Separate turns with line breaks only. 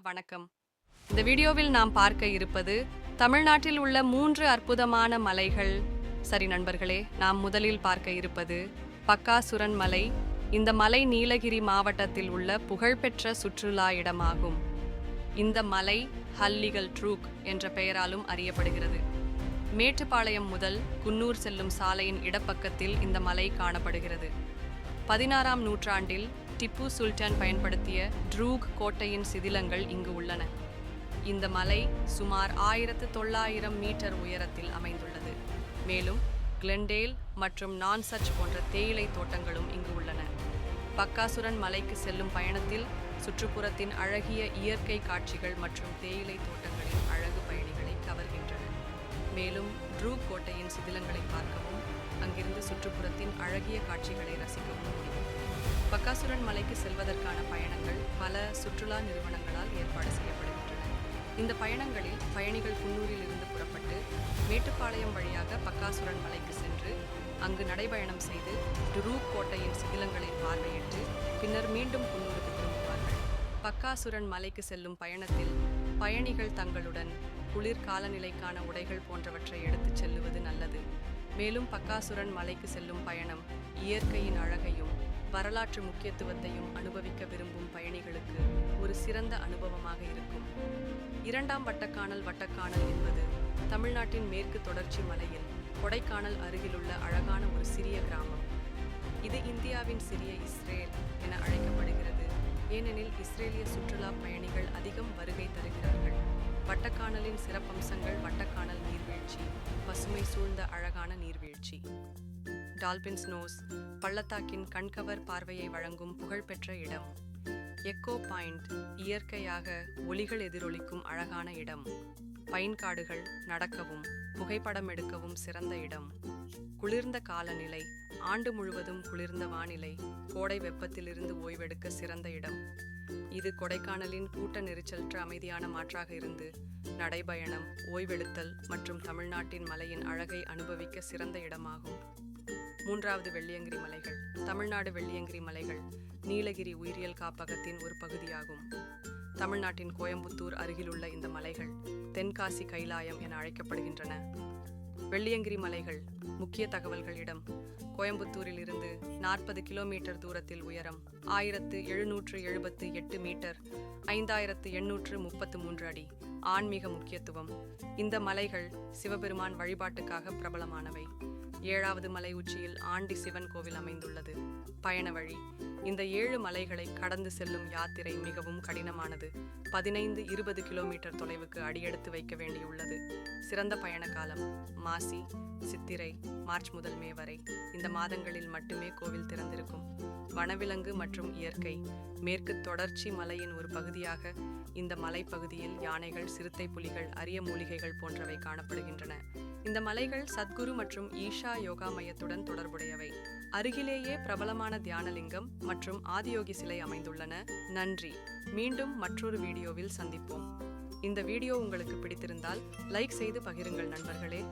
வணக்கம். இந்த வீடியோவில் நாம் பார்க்க இருப்பது தமிழ்நாட்டில் உள்ள 3 அற்புதமான மலைகள். சரி நண்பர்களே, நாம் முதலில் பார்க்க இருப்பது பக்காசுரன் மலை. இந்த மலை நீலகிரி மாவட்டத்தில் உள்ள புகழ்பெற்ற சுற்றுலா இடமாகும். இந்த மலை ஹல்லிகல் ட்ரூக் என்ற பெயராலும் அறியப்படுகிறது. மேட்டுப்பாளையம் முதல் குன்னூர் செல்லும் சாலையின் இடப்பக்கத்தில் இந்த மலை காணப்படுகிறது. 16ஆம் நூற்றாண்டில் திப்பு சுல்தான் பயன்படுத்திய ட்ரூக் கோட்டையின் சிதிலங்கள் இங்கு உள்ளன. இந்த மலை சுமார் 1900 மீட்டர் உயரத்தில் அமைந்துள்ளது. மேலும் கிளென்டேல் மற்றும் நான்சச் போன்ற தேயிலை தோட்டங்களும் இங்கு உள்ளன. பக்காசுரன் மலைக்கு செல்லும் பயணத்தில் சுற்றுப்புறத்தின் அழகிய இயற்கை காட்சிகள் மற்றும் தேயிலை தோட்டங்களின் அழகு பயணிகளை கவர்கின்றன. மேலும் ட்ரூக் கோட்டையின் சிதிலங்களை பார்க்கவும் அங்கிருந்து சுற்றுப்புறத்தின் அழகிய காட்சிகளை ரசிக்கவும் முடியும். பக்காசுரன் மலைக்கு செல்வதற்கான பயணங்கள் பல சுற்றுலா நிறுவனங்களால் ஏற்பாடு செய்யப்படுகின்றன. இந்த பயணங்களில் பயணிகள் குன்னூரில் இருந்து புறப்பட்டு மேட்டுப்பாளையம் வழியாக பக்காசுரன் மலைக்கு சென்று அங்கு நடைபயணம் செய்து ட்ரூக் கோட்டையின் சிதிலங்களை பார்வையிட்டு பின்னர் மீண்டும் குன்னூருக்கு திரும்புவார்கள். பக்காசுரன் மலைக்கு செல்லும் பயணத்தில் பயணிகள் தங்களுடன் குளிர் காலநிலைக்கான உடைகள் போன்றவற்றை எடுத்துச் செல்லுவது நல்லது. மேலும் பக்காசுரன் மலைக்கு செல்லும் பயணம் இயற்கையின் அழகையும் வரலாற்று முக்கியத்துவத்தையும் அனுபவிக்க விரும்பும் பயணிகளுக்கு ஒரு சிறந்த அனுபவமாக இருக்கும். 2ஆம் வட்டக்கானல் என்பது தமிழ்நாட்டின் மேற்கு தொடர்ச்சி மலையில் கொடைக்கானல் அருகிலுள்ள அழகான ஒரு சிறிய கிராமம். இது இந்தியாவின் சிறிய இஸ்ரேல் என அழைக்கப்படுகிறது, ஏனெனில் இஸ்ரேலிய சுற்றுலா பயணிகள் அதிகம் வருகை தருகிறார்கள். வட்டக்கானலின் சிறப்பம்சங்கள் வட்டக்கானல் நீர்வீழ்ச்சி, பசுமை சூழ்ந்த அழகான நீர்வீழ்ச்சி, டால்பின்ஸ் நோஸ், பள்ளத்தாக்கின் கண்கவர் பார்வையை வழங்கும் புகழ்பெற்ற இடம், எக்கோ பாயிண்ட், இயற்கையாக ஒலிகள் எதிரொலிக்கும் அழகான இடம், பைன் காடுகள், நடக்கவும் புகைப்படம் எடுக்கவும் சிறந்த இடம், குளிர்ந்த காலநிலை, ஆண்டு முழுவதும் குளிர்ந்த வானிலை, கோடை வெப்பத்திலிருந்து ஓய்வெடுக்க சிறந்த இடம். இது கொடைக்கானலின் கூட்ட நெரிச்சலற்ற அமைதியான மாற்றாக இருந்து நடைபயணம், ஓய்வெடுத்தல் மற்றும் தமிழ்நாட்டின் மலையின் அழகை அனுபவிக்க சிறந்த இடமாகும். 3வது வெள்ளியங்கிரி மலைகள். தமிழ்நாடு வெள்ளியங்கிரி மலைகள் நீலகிரி உயிரியல் காப்பகத்தின் ஒரு பகுதியாகும். தமிழ்நாட்டின் கோயம்புத்தூர் அருகிலுள்ள இந்த மலைகள் தென்காசி கைலாயம் என அழைக்கப்படுகின்றன. வெள்ளியங்கிரி மலைகள் முக்கிய தகவல்கள். இடம் கோயம்புத்தூரில் இருந்து 40 கிலோமீட்டர் தூரத்தில், உயரம் 1778 மீட்டர், 5833 அடி. ஆன்மீக முக்கியத்துவம். இந்த மலைகள் சிவபெருமான் வழிபாட்டுக்காக பிரபலமானவை. 7வது மலை உச்சியில் ஆண்டி சிவன் கோவில் அமைந்துள்ளது. பயண வழி. இந்த 7 மலைகளை கடந்து செல்லும் யாத்திரை மிகவும் கடினமானது. 15-20 கிலோமீட்டர் தொலைவுக்கு அடியெடுத்து வைக்க வேண்டியுள்ளது. சிறந்த பயண காலம் மாசி, சித்திரை, மார்ச் முதல் மே வரை. இந்த மாதங்களில் மட்டுமே கோவில் திறந்திருக்கும். வனவிலங்கு மற்றும் இயற்கை. மேற்கு தொடர்ச்சி மலையின் ஒரு பகுதியாக இந்த மலைப்பகுதியில் யானைகள், சிறுத்தை புலிகள், அரிய மூலிகைகள் போன்றவை காணப்படுகின்றன. இந்த மலைகள் சத்குரு மற்றும் ஈஷா யோகா மையத்துடன் தொடர்புடையவை. அருகிலேயே பிரபலமான தியானலிங்கம் மற்றும் ஆதியோகி சிலை அமைந்துள்ளன. நன்றி. மீண்டும் மற்றொரு வீடியோவில் சந்திப்போம். இந்த வீடியோ உங்களுக்கு பிடித்திருந்தால் லைக் செய்து பகிருங்கள் நண்பர்களே.